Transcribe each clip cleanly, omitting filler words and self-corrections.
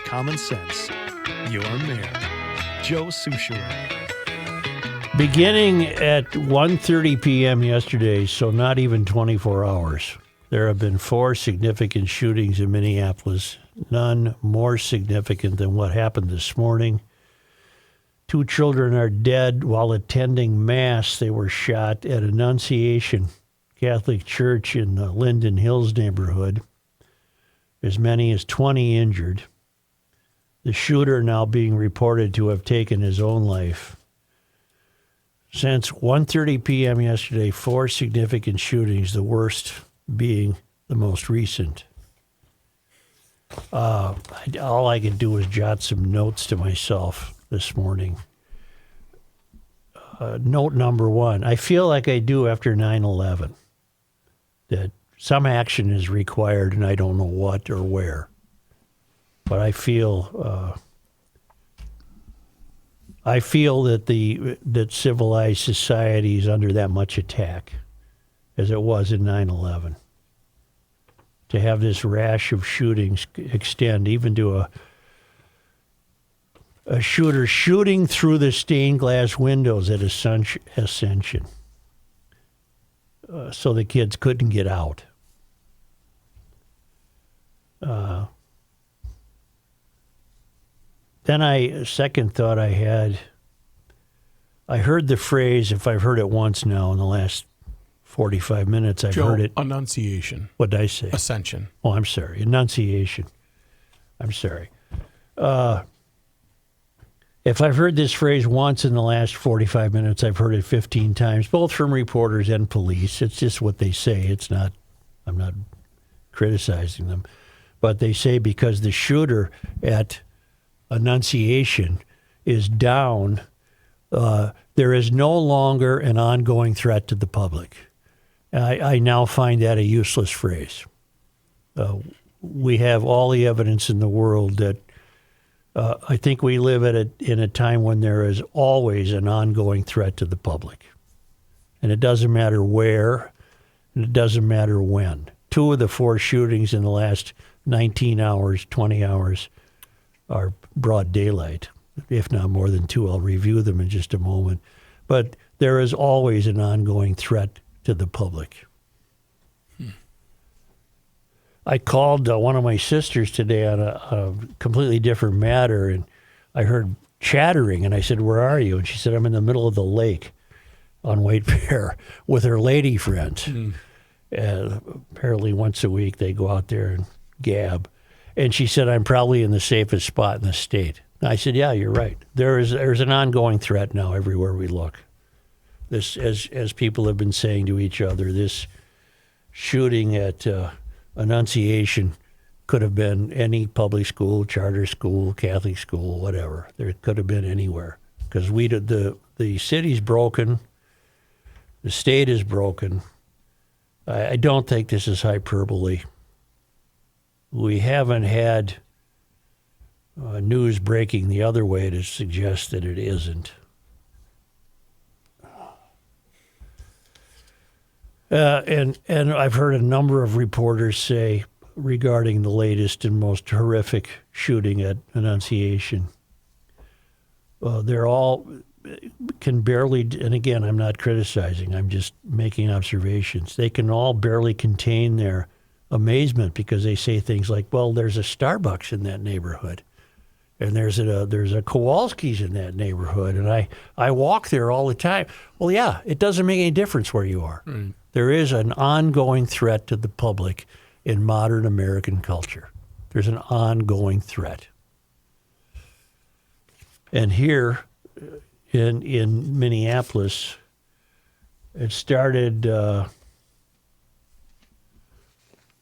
common sense. Your mayor, Joe Souchere. Beginning at 1:30 p.m. yesterday, so not even 24 hours, there have been 4 significant shootings in Minneapolis, none more significant than what happened this morning. 2 children are dead while attending Mass. They were shot at Annunciation Catholic Church in the Linden Hills neighborhood. As many as 20 injured. The shooter now being reported to have taken his own life. Since 1:30 p.m. yesterday, 4 significant shootings, the worst being the most recent. All I could do was jot some notes to myself this morning. Note number 1, I feel like I do after 9/11, that some action is required and I don't know what or where. But I feel that civilized society is under that much attack as it was in 9/11. To have this rash of shootings extend even to a shooter shooting through the stained glass windows at Ascension so the kids couldn't get out. Then second thought I had, I heard the phrase, if I've heard it once now in the last 45 minutes, I've heard it. Annunciation. What did I say? Ascension. Oh, I'm sorry. Annunciation. I'm sorry. If I've heard this phrase once in the last 45 minutes, I've heard it 15 times, both from reporters and police. It's just what they say. It's not, I'm not criticizing them. But they say because the shooter at Annunciation is down, there is no longer an ongoing threat to the public. I now find that a useless phrase. We have all the evidence in the world that I think we live in a time when there is always an ongoing threat to the public. And it doesn't matter where, and it doesn't matter when. 2 of the 4 shootings in the last 19 hours, 20 hours, are broad daylight, if not more than 2. I'll review them in just a moment. But there is always an ongoing threat to the public. I called one of my sisters today on a completely different matter, and I heard chattering, and I said, "Where are you?" And she said, "I'm in the middle of the lake on White Bear with her lady friends." Apparently once a week they go out there and gab. And she said, "I'm probably in the safest spot in the state." I said, "Yeah, you're right. There's an ongoing threat now everywhere we look." This, as people have been saying to each other, this shooting at Annunciation could have been any public school, charter school, Catholic school, whatever. There could have been anywhere because the city's broken, the state is broken. I don't think this is hyperbole. We haven't had news breaking the other way to suggest that it isn't. And I've heard a number of reporters say regarding the latest and most horrific shooting at Annunciation, they're all can barely, and again, I'm not criticizing, I'm just making observations. They can all barely contain their amazement because they say things like, "Well, there's a Starbucks in that neighborhood, and there's a Kowalski's in that neighborhood, and I walk there all the time." Well, yeah, it doesn't make any difference where you are. Mm. There is an ongoing threat to the public in modern American culture. There's an ongoing threat. And here in Minneapolis, it started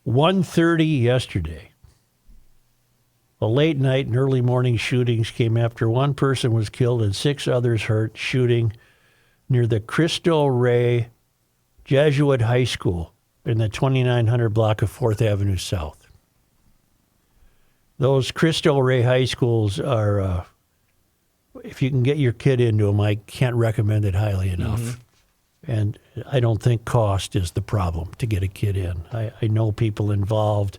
1:30 yesterday. A late night and early morning shootings came after one person was killed and 6 others hurt shooting near the Cristo Rey Jesuit High School in the 2900 block of 4th Avenue South. Those Cristo Rey high schools are, if you can get your kid into them, I can't recommend it highly enough. Mm-hmm. And I don't think cost is the problem to get a kid in. I know people involved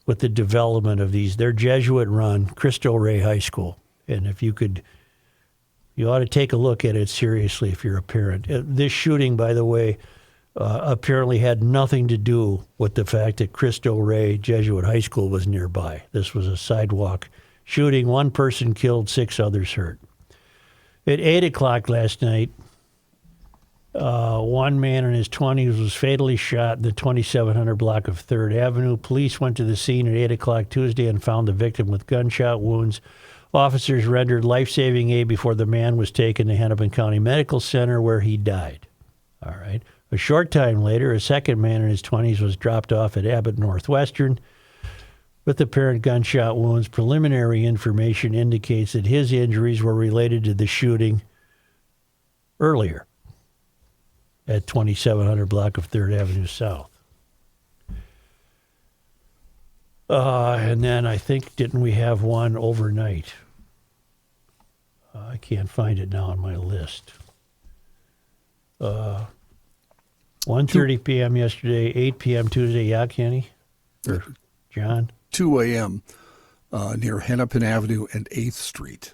with the development of these. They're Jesuit-run, Cristo Rey High School. And if you ought to take a look at it seriously if you're a parent. This shooting, by the way, apparently had nothing to do with the fact that Cristo Rey Jesuit High School was nearby. This was a sidewalk shooting. One person killed, 6 others hurt. At 8 o'clock last night, one man in his 20s was fatally shot in the 2700 block of 3rd Avenue. Police went to the scene at 8 o'clock Tuesday and found the victim with gunshot wounds. Officers rendered life-saving aid before the man was taken to Hennepin County Medical Center, where he died. All right. A short time later, a second man in his 20s was dropped off at Abbott Northwestern with apparent gunshot wounds. Preliminary information indicates that his injuries were related to the shooting earlier at 2700 block of 3rd Avenue South. And then I think, didn't we have one overnight? I can't find it now on my list. 1:30 p.m. yesterday, 8 p.m. Tuesday. Yeah, Kenny? Or John? 2 a.m. Near Hennepin Avenue and 8th Street.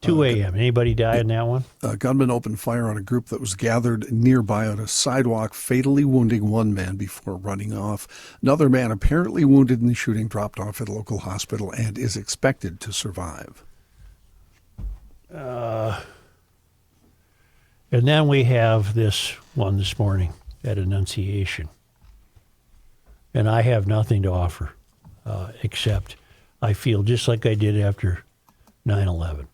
2 a.m. Anybody die in that one? A gunman opened fire on a group that was gathered nearby on a sidewalk, fatally wounding one man before running off. Another man, apparently wounded in the shooting, dropped off at a local hospital and is expected to survive. And then we have this one this morning at Annunciation. And I have nothing to offer except I feel just like I did after 9/11.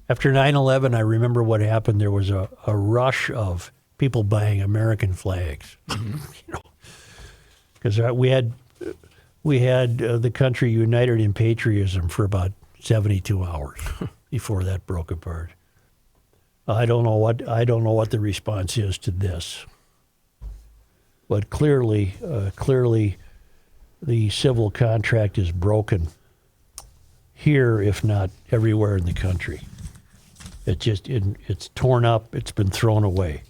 After 9/11, I remember what happened. There was a rush of people buying American flags, because we had the country united in patriotism for about 72 hours before that broke apart. I don't know what the response is to this, but clearly the civil contract is broken here, if not everywhere in the country. It's torn up. It's been thrown away.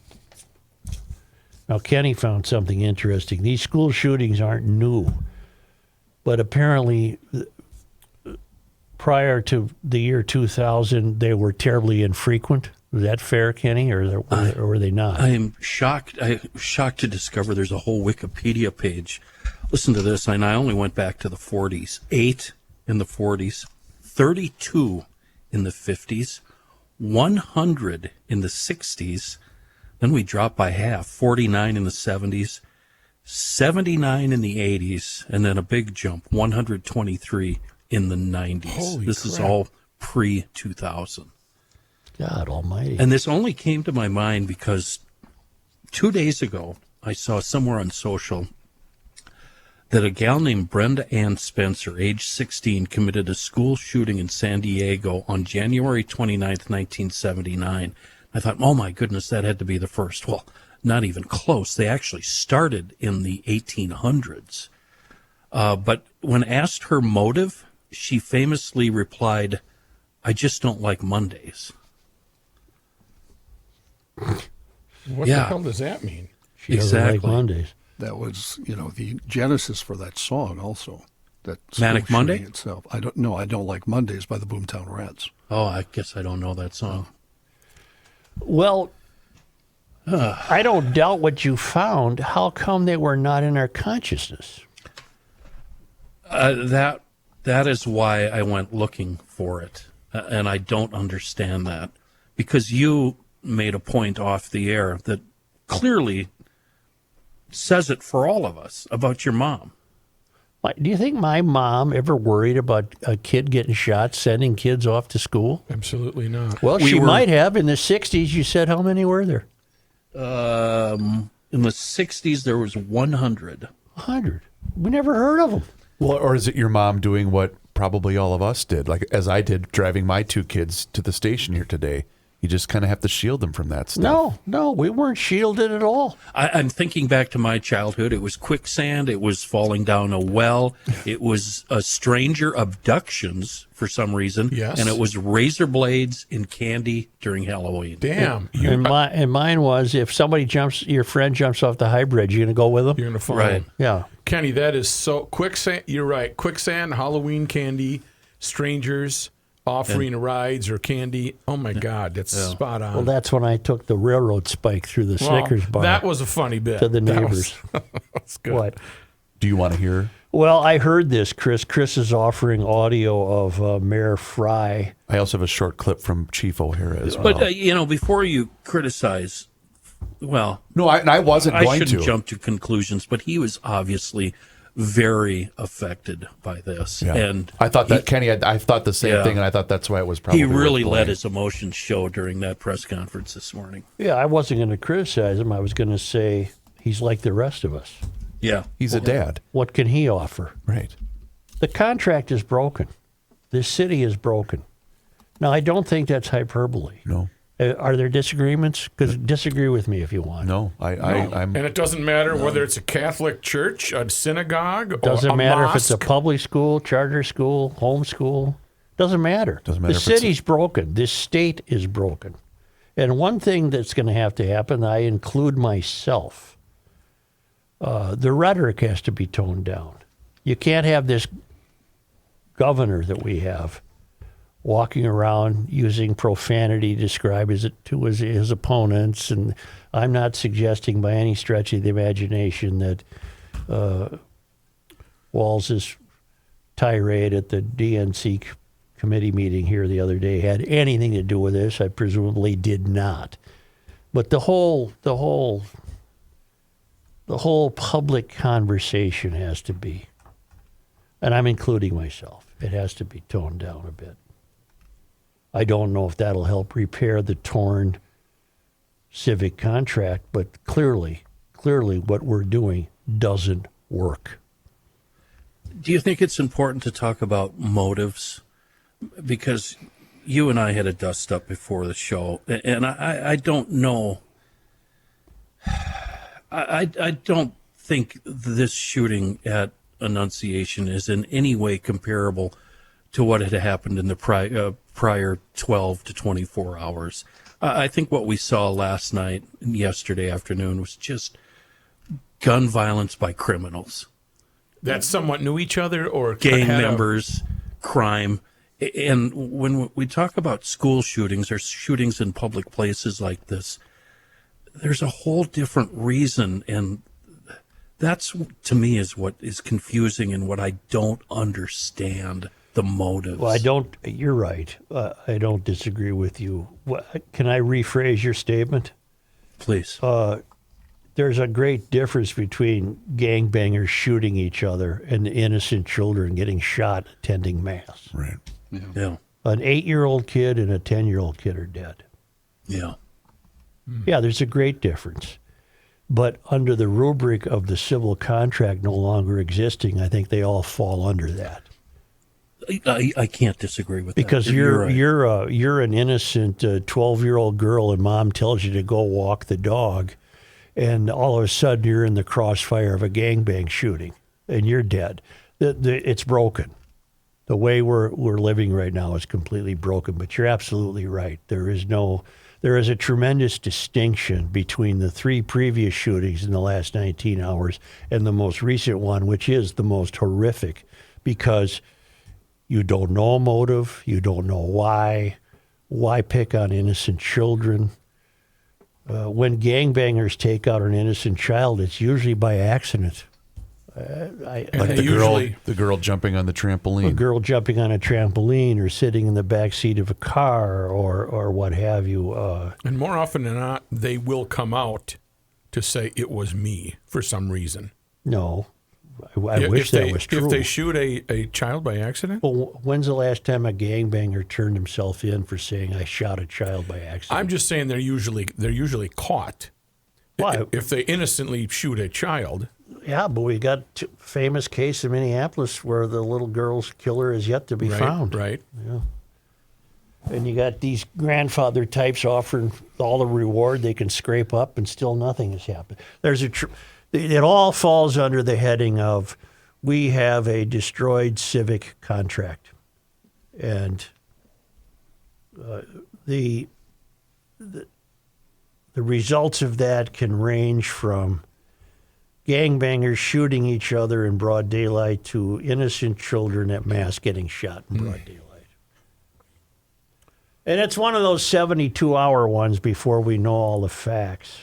Now, Kenny found something interesting. These school shootings aren't new, but apparently prior to the year 2000, they were terribly infrequent. Is that fair, Kenny, or were they not? I am shocked. I'm shocked to discover there's a whole Wikipedia page. Listen to this. I only went back to the 40s. 8 in the 40s, 32 in the 50s, 100 in the 60s. Then we dropped by half, 49 in the 70s, 79 in the 80s, and then a big jump, 123 in the 90s. This is all pre-2000. God almighty. And this only came to my mind because 2 days ago, I saw somewhere on social that a gal named Brenda Ann Spencer, age 16, committed a school shooting in San Diego on January 29th, 1979. I thought, oh my goodness, that had to be the first. Well, not even close. They actually started in the 1800s. But when asked her motive, she famously replied, "I just don't like Mondays." What the hell does that mean? She doesn't like Mondays. That was, the genesis for that song also. That Manic Monday itself. I don't like Mondays by the Boomtown Rats. Oh, I guess I don't know that song. Well, I don't doubt what you found. How come they were not in our consciousness? That is why I went looking for it, and I don't understand that, because you made a point off the air that clearly says it for all of us about your mom. Do you think my mom ever worried about a kid getting shot, sending kids off to school? Absolutely not. Well, she might have. In the 60s, you said how many were there? In the 60s, there was 100. 100. We never heard of them. Well, or is it your mom doing what probably all of us did, like as I did, driving my 2 kids to the station here today? You just kind of have to shield them from that stuff. No, we weren't shielded at all. I'm thinking back to my childhood. It was quicksand. It was falling down a well. It was stranger abductions for some reason. Yes. And it was razor blades and candy during Halloween. Damn. And mine was, if your friend jumps off the high bridge, you're going to go with them? You're going to follow. Right. Yeah. Kenny, that is so quicksand. You're right. Quicksand, Halloween candy, strangers offering rides or candy. Oh my God, that's spot on. Well, that's when I took the railroad spike through the Snickers bar. That was a funny bit to the neighbors. That's good. What? Do you want to hear? Well, I heard this, Chris. Chris is offering audio of Mayor Fry. I also have a short clip from Chief O'Hara as well. But, before you criticize, well, no, I wasn't I going shouldn't to jump to conclusions, but he was obviously very affected by this. Yeah. And I thought that Kenny, I thought the same Yeah. thing, and I thought that's why it was probably. he really worth let playing. his emotions show during that press conference this morning. Yeah, I wasn't going to criticize him. I was going to say he's like the rest of us. Yeah. He's a dad, What can he offer? right? The contract is broken. This city is broken. Now, I don't think that's hyperbole. No, Are there disagreements? Because disagree with me if you want. no, I'm. And it doesn't matter whether it's a Catholic church, a synagogue, Doesn't or a matter mosque. if it's a public school, charter school, homeschool. Doesn't matter. Doesn't matter The if it's city's broken. This state is broken. And one thing that's going to have to happen, I include myself, the rhetoric has to be toned down. You can't have this governor that we have walking around using profanity to describe to his opponents. And I'm not suggesting by any stretch of the imagination that Walz's tirade at the DNC committee meeting here the other day had anything to do with this. I presumably did not. But the whole public conversation has to be, and I'm including myself, it has to be toned down a bit. I don't know if that'll help repair the torn civic contract, but clearly what we're doing doesn't work. Do you think it's important to talk about motives? Because you and I had a dust up before the show, and I don't know. I don't think this shooting at Annunciation is in any way comparable to what had happened in the prior 12 to 24 hours. I think what we saw last night and yesterday afternoon was just gun violence by criminals. That somewhat knew each other or Gang had members, crime. And when we talk about school shootings or shootings in public places like this, there's a whole different reason. And that's, to me, is what is confusing and what I don't understand, the motives. Well, you're right. I don't disagree with you. Can I rephrase your statement? Please. There's a great difference between gangbangers shooting each other and innocent children getting shot attending Mass. Right. Yeah. An 8-year-old kid and a 10-year-old kid are dead. Yeah. Yeah, there's a great difference. But under the rubric of the civil contract no longer existing, I think they all fall under that. I can't disagree with Because that. you're right. you're an innocent 12-year-old girl and mom tells you to go walk the dog, and all of a sudden you're in the crossfire of a gangbang shooting and you're dead. It's broken. The way we're living right now is completely broken. But you're absolutely right. There is a tremendous distinction between the 3 previous shootings in the last 19 hours and the most recent one, which is the most horrific, because you don't know a motive. You don't know why. Why pick on innocent children? When gangbangers take out an innocent child, it's usually by accident. Like the girl jumping on the trampoline. A girl jumping on a trampoline or sitting in the back seat of a car or what have you. And more often than not, they will come out to say it was me for some reason. No. I wish that was true. If they shoot a child by accident? Well, when's the last time a gangbanger turned himself in for saying, I shot a child by accident? I'm just saying they're usually caught. Why? If they innocently shoot a child. Yeah, but we got a famous case in Minneapolis where the little girl's killer is yet to be found. Right. Yeah. And you got these grandfather types offering all the reward they can scrape up, and still nothing has happened. It all falls under the heading of we have a destroyed civic contract, and the results of that can range from gangbangers shooting each other in broad daylight to innocent children at mass getting shot in broad daylight. And it's one of those 72-hour ones before we know all the facts.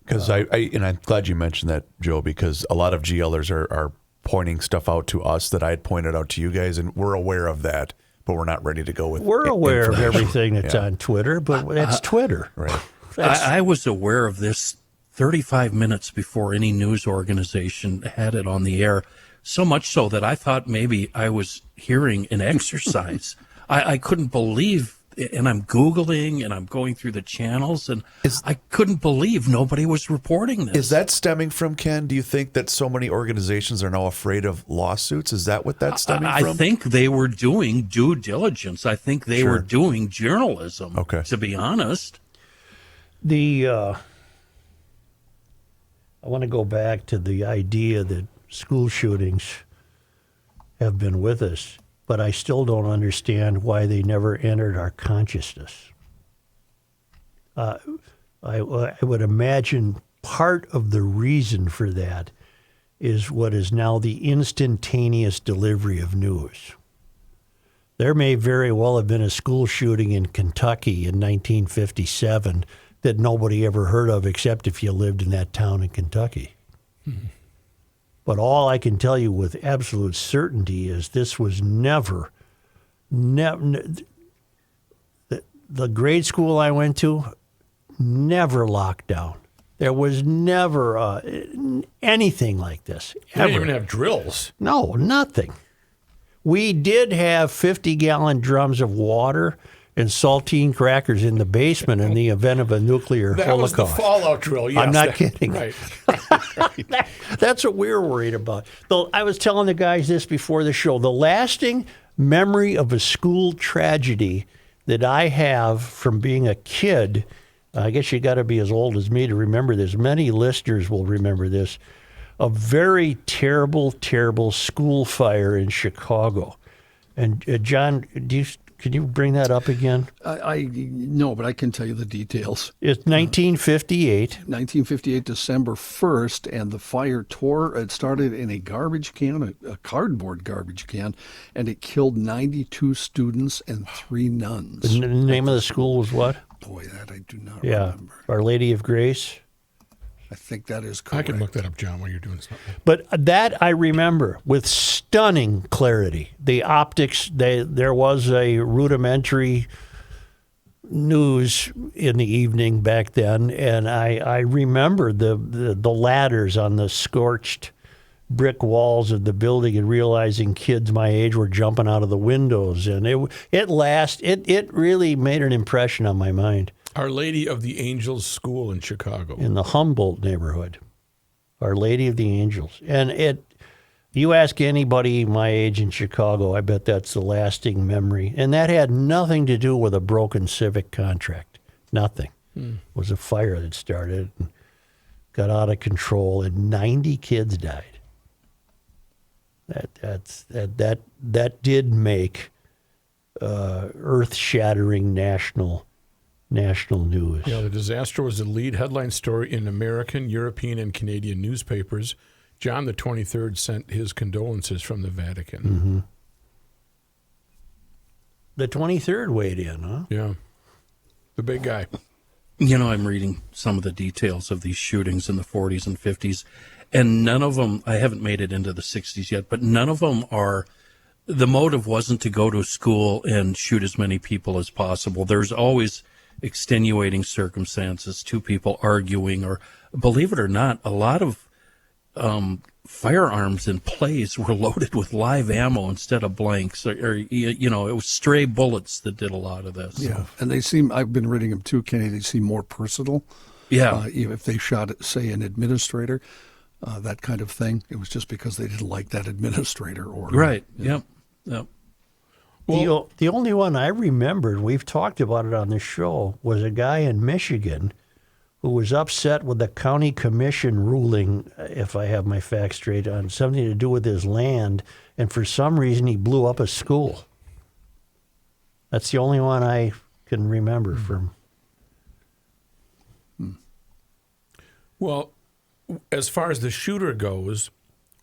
Because I'm glad you mentioned that, Joe, because a lot of GLers are pointing stuff out to us that I had pointed out to you guys, and we're aware of that, but we're not ready to go with. We're aware of everything that's on Twitter, but that's Twitter. Right. I was aware of this 35 minutes before any news organization had it on the air, so much so that I thought maybe I was hearing an exercise. I couldn't believe, and I'm Googling and I'm going through the channels, and I couldn't believe nobody was reporting this. Is that stemming from, Ken? Do you think that so many organizations are now afraid of lawsuits? Is that what that's stemming from? I think they were doing due diligence. I think they were doing journalism, to be honest. I want to go back to the idea that school shootings have been with us, but I still don't understand why they never entered our consciousness. I would imagine part of the reason for that is what is now the instantaneous delivery of news. There may very well have been a school shooting in Kentucky in 1957 that nobody ever heard of except if you lived in that town in Kentucky. Mm-hmm. But all I can tell you with absolute certainty is this was never the grade school I went to, never locked down. There was never anything like this. They didn't even have drills. No, nothing. We did have 50-gallon drums of water and saltine crackers in the basement in the event of a nuclear holocaust. That was the fallout drill, yes. I'm not kidding. Right. That's what we're worried about. Though I was telling the guys this before the show. The lasting memory of a school tragedy that I have from being a kid, I guess you got to be as old as me to remember this. Many listeners will remember this. A very terrible, terrible school fire in Chicago. And John, can you bring that up again? No, but I can tell you the details. It's 1958. 1958, December 1st, and the fire it started in a garbage can, a cardboard garbage can, and it killed 92 students and 3 nuns. The name of the school was what? Boy, that I do not remember. Our Lady of Grace? I think that is correct. I can look that up, John, while you're doing something. But that I remember with stunning clarity. The optics, there was a rudimentary news in the evening back then, and I remember the ladders on the scorched brick walls of the building and realizing kids my age were jumping out of the windows. And it really made an impression on my mind. Our Lady of the Angels School in Chicago. In the Humboldt neighborhood. Our Lady of the Angels. And you ask anybody my age in Chicago, I bet that's the lasting memory. And that had nothing to do with a broken civic contract. Nothing. It was a fire that started and got out of control, and 90 kids died. That did make earth-shattering national news. Yeah, the disaster was the lead headline story in American, European, and Canadian newspapers. John the 23rd sent his condolences from the Vatican. Mm-hmm. The 23rd weighed in, huh? Yeah. The big guy. You know, I'm reading some of the details of these shootings in the 40s and 50s, and none of them, I haven't made it into the 60s yet, but none of them are, the motive wasn't to go to school and shoot as many people as possible. There's always extenuating circumstances, 2 people arguing, or believe it or not, a lot of firearms in plays were loaded with live ammo instead of blanks, or it was stray bullets that did a lot of this. Yeah, and I've been reading them too, Kenny, they seem more personal. Yeah. If they shot, say, an administrator, that kind of thing, it was just because they didn't like that administrator. Or right, Yep. The only one I remembered, we've talked about it on the show, was a guy in Michigan who was upset with the county commission ruling, if I have my facts straight, on something to do with his land, and for some reason he blew up a school. That's the only one I can remember from. Well, as far as the shooter goes,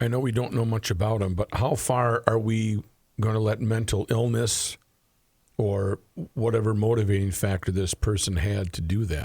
I know we don't know much about him, but how far are we going to let mental illness or whatever motivating factor this person had to do that?